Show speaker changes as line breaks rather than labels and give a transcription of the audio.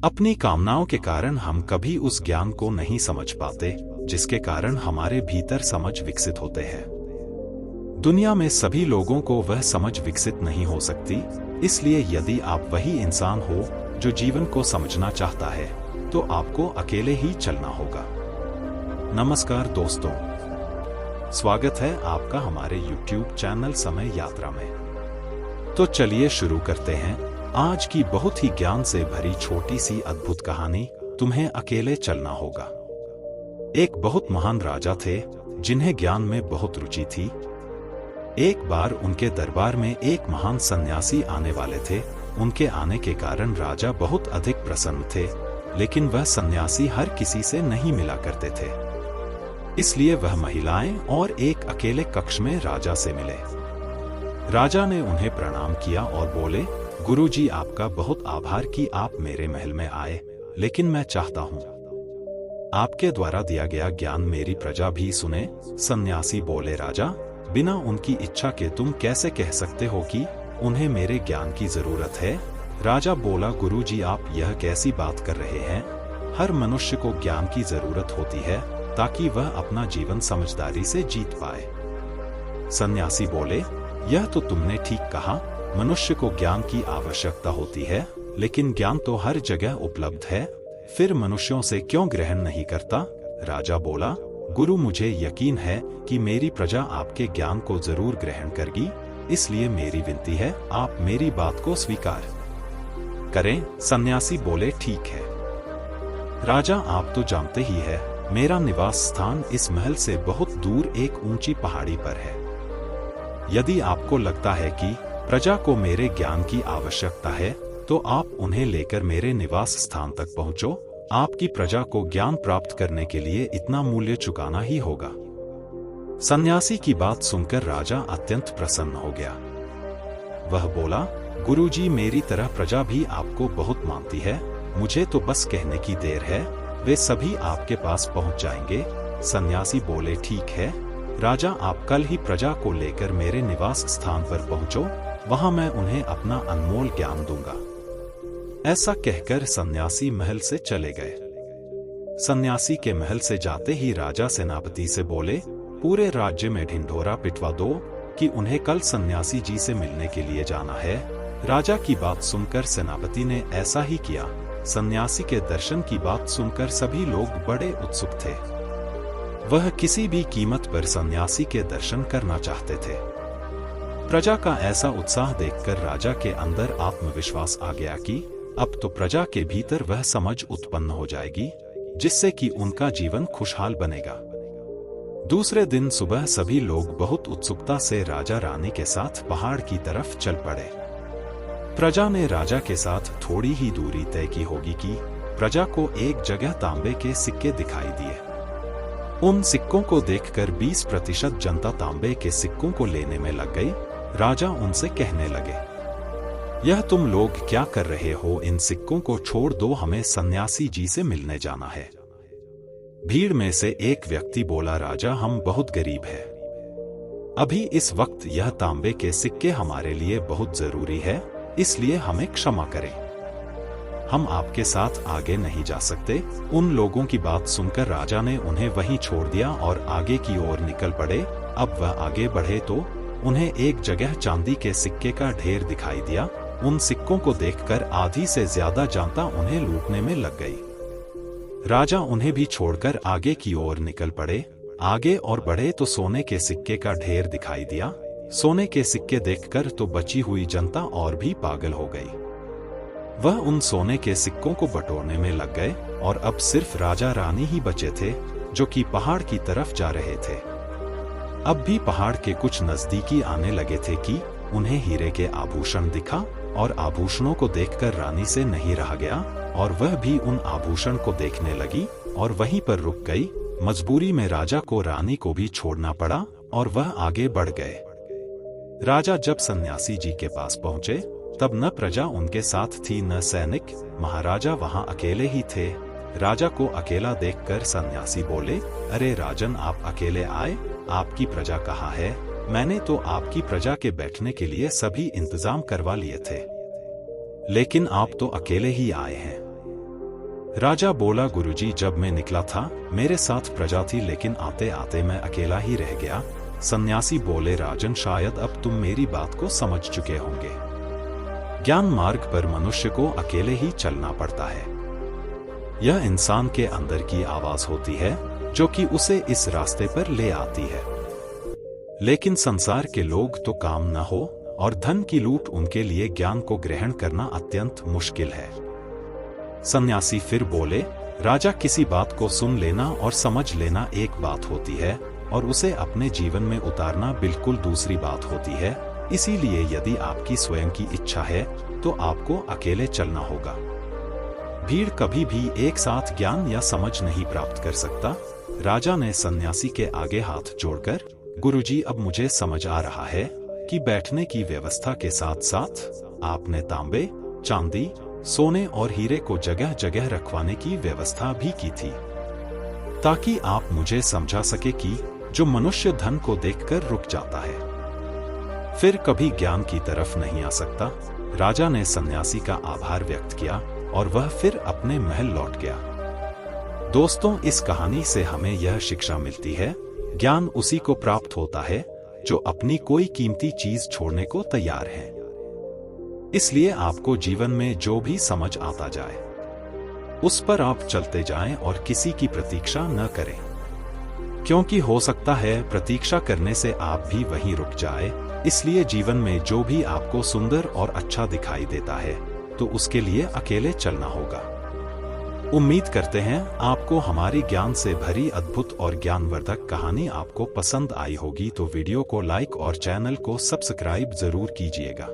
अपनी कामनाओं के कारण हम कभी उस ज्ञान को नहीं समझ पाते जिसके कारण हमारे भीतर समझ विकसित होते हैं। दुनिया में सभी लोगों को वह समझ विकसित नहीं हो सकती, इसलिए यदि आप वही इंसान हो जो जीवन को समझना चाहता है तो आपको अकेले ही चलना होगा। नमस्कार दोस्तों, स्वागत है आपका हमारे YouTube चैनल समय यात्रा में। तो चलिए शुरू करते हैं आज की बहुत ही ज्ञान से भरी छोटी सी अद्भुत कहानी, तुम्हें अकेले चलना होगा। एक बहुत महान राजा थे जिन्हें ज्ञान में बहुत रुचि थी। एक बार उनके दरबार में एक महान सन्यासी आने वाले थे। उनके आने के कारण राजा बहुत अधिक प्रसन्न थे, लेकिन वह सन्यासी हर किसी से नहीं मिला करते थे, इसलिए वह महिलाएं और एक अकेले कक्ष में राजा से मिले। राजा ने उन्हें प्रणाम किया और बोले, गुरुजी, आपका बहुत आभार कि आप मेरे महल में आए, लेकिन मैं चाहता हूं आपके द्वारा दिया गया ज्ञान मेरी प्रजा भी सुने। सन्यासी बोले, राजा, बिना उनकी इच्छा के तुम कैसे कह सकते हो कि उन्हें मेरे ज्ञान की जरूरत है? राजा बोला, गुरुजी, आप यह कैसी बात कर रहे हैं? हर मनुष्य को ज्ञान की जरूरत होती है ताकि वह अपना जीवन समझदारी से जीत पाए। सन्यासी बोले, यह तो तुमने ठीक कहा, मनुष्य को ज्ञान की आवश्यकता होती है, लेकिन ज्ञान तो हर जगह उपलब्ध है, फिर मनुष्यों से क्यों ग्रहण नहीं करता? राजा बोला, गुरु, मुझे यकीन है कि मेरी प्रजा आपके ज्ञान को जरूर ग्रहण करेगी, इसलिए मेरी विनती है, आप मेरी बात को स्वीकार करें। सन्यासी बोले, ठीक है राजा, आप तो जानते ही है मेरा निवास स्थान इस महल से बहुत दूर एक ऊंची पहाड़ी पर है। यदि आपको लगता है कि प्रजा को मेरे ज्ञान की आवश्यकता है तो आप उन्हें लेकर मेरे निवास स्थान तक पहुंचो। आपकी प्रजा को ज्ञान प्राप्त करने के लिए इतना मूल्य चुकाना ही होगा। सन्यासी की बात सुनकर राजा अत्यंत प्रसन्न हो गया। वह बोला, गुरुजी, मेरी तरह प्रजा भी आपको बहुत मानती है, मुझे तो बस कहने की देर है, वे सभी आपके पास पहुंच जाएंगे। सन्यासी बोले, ठीक है राजा, आप कल ही प्रजा को लेकर मेरे निवास स्थान पर पहुंचो, वहां मैं उन्हें अपना अनमोल ज्ञान दूंगा। ऐसा कहकर सन्यासी महल से चले गए। सन्यासी के महल से जाते ही राजा सेनापति से बोले, पूरे राज्य में ढिंढोरा पिटवा दो कि उन्हें कल सन्यासी जी से मिलने के लिए जाना है। राजा की बात सुनकर सेनापति ने ऐसा ही किया। सन्यासी के दर्शन की बात सुनकर सभी लोग बड़े उत्सुक थे। वह किसी भी कीमत पर सन्यासी के दर्शन करना चाहते थे। प्रजा का ऐसा उत्साह देखकर राजा के अंदर आत्मविश्वास आ गया कि अब तो प्रजा के भीतर वह समझ उत्पन्न हो जाएगी जिससे कि उनका जीवन खुशहाल बनेगा। दूसरे दिन सुबह सभी लोग बहुत उत्सुकता से राजा रानी के साथ पहाड़ की तरफ चल पड़े। प्रजा ने राजा के साथ थोड़ी ही दूरी तय की होगी कि प्रजा को एक जगह तांबे के सिक्के दिखाई दिए। उन सिक्कों को देखकर 20% जनता तांबे के सिक्कों को लेने में लग गई। राजा उनसे कहने लगे, यह तुम लोग क्या कर रहे हो? इन सिक्कों को छोड़ दो, हमें सन्यासी जी से मिलने जाना है। भीड़ में से एक व्यक्ति बोला, राजा, हम बहुत गरीब हैं। अभी इस वक्त यह तांबे के सिक्के हमारे लिए बहुत जरूरी है, इसलिए हमें क्षमा करें, हम आपके साथ आगे नहीं जा सकते। उन लोगों की बात सुनकर राजा ने उन्हें वहीं छोड़ दिया और आगे की ओर निकल पड़े। अब वह आगे बढ़े तो उन्हें एक जगह चांदी के सिक्के का ढेर दिखाई दिया। उन सिक्कों को देखकर आधी से ज्यादा जनता उन्हें लूटने में लग गई। राजा उन्हें भी छोड़कर आगे की ओर निकल पड़े। आगे और बढ़े तो सोने के सिक्के का ढेर दिखाई दिया। सोने के सिक्के देखकर तो बची हुई जनता और भी पागल हो गई। वह उन सोने के सिक्कों को बटोरने में लग गए और अब सिर्फ राजा रानी ही बचे थे जो कि पहाड़ की तरफ जा रहे थे। अब भी पहाड़ के कुछ नजदीकी आने लगे थे कि उन्हें हीरे के आभूषण दिखा और आभूषणों को देखकर रानी से नहीं रहा गया और वह भी उन आभूषण को देखने लगी और वहीं पर रुक गई। मजबूरी में राजा को रानी को भी छोड़ना पड़ा और वह आगे बढ़ गए। राजा जब सन्यासी जी के पास पहुंचे तब न प्रजा उनके साथ थी न सैनिक। महाराजा वहां अकेले ही थे। राजा को अकेला देखकर सन्यासी बोले, अरे राजन, आप अकेले आए, आपकी प्रजा कहाँ है? मैंने तो आपकी प्रजा के बैठने के लिए सभी इंतजाम करवा लिए थे, लेकिन आप तो अकेले ही आए हैं। राजा बोला, गुरुजी, जब मैं निकला था मेरे साथ प्रजा थी, लेकिन आते आते मैं अकेला ही रह गया। सन्यासी बोले, राजन, शायद अब तुम मेरी बात को समझ चुके होंगे। ज्ञान मार्ग पर मनुष्य को अकेले ही चलना पड़ता है। यह इंसान के अंदर की आवाज होती है जो कि उसे इस रास्ते पर ले आती है। लेकिन संसार के लोग तो काम न हो और धन की लूट, उनके लिए ज्ञान को ग्रहण करना अत्यंत मुश्किल है। सन्यासी फिर बोले, राजा, किसी बात को सुन लेना और समझ लेना एक बात होती है और उसे अपने जीवन में उतारना बिल्कुल दूसरी बात होती है। इसीलिए यदि आपकी स्वयं की इच्छा है तो आपको अकेले चलना होगा। भीड़ कभी भी एक साथ ज्ञान या समझ नहीं प्राप्त कर सकता। राजा ने सन्यासी के आगे हाथ जोड़कर, गुरुजी, अब मुझे समझ आ रहा है कि बैठने की व्यवस्था के साथ साथ आपने तांबे, चांदी, सोने और हीरे को जगह जगह रखवाने की व्यवस्था भी की थी, ताकि आप मुझे समझा सके कि जो मनुष्य धन को देखकर रुक जाता है फिर कभी ज्ञान की तरफ नहीं आ सकता। राजा ने सन्यासी का आभार व्यक्त किया और वह फिर अपने महल लौट गया। दोस्तों, इस कहानी से हमें यह शिक्षा मिलती है, ज्ञान उसी को प्राप्त होता है जो अपनी कोई कीमती चीज छोड़ने को तैयार है। इसलिए आपको जीवन में जो भी समझ आता जाए उस पर आप चलते जाएं और किसी की प्रतीक्षा न करें, क्योंकि हो सकता है प्रतीक्षा करने से आप भी वहीं रुक जाए। इसलिए जीवन में जो भी आपको सुंदर और अच्छा दिखाई देता है तो उसके लिए अकेले चलना होगा। उम्मीद करते हैं आपको हमारी ज्ञान से भरी अद्भुत और ज्ञानवर्धक कहानी आपको पसंद आई होगी। तो वीडियो को लाइक और चैनल को सब्सक्राइब जरूर कीजिएगा।